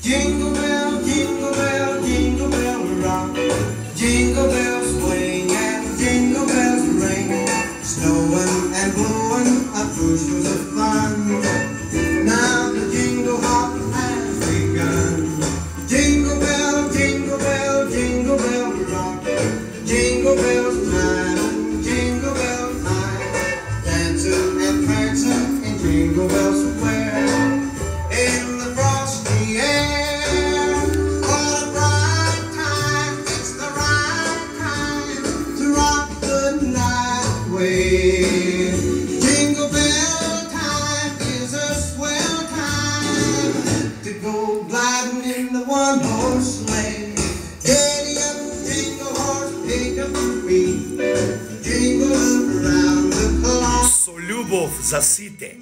jingle bell, jingle bell rock. Jingle bells swing and jingle bells ring. Snowing and blowing up bushels of fun. Now the jingle hop has begun. Jingle bell, jingle bell, jingle bell rock. Jingle bells time, jingle bell time. Dancing and prancing in Jingle Bell Square. In the frosty air, what a bright time. It's the right time to rock the night away. Jingle bell time is a swell time to go gliding in the one-horse sleigh. Giddy up, jingle horse, pick up the feet. Jingle around the clock. Солюбов за сите.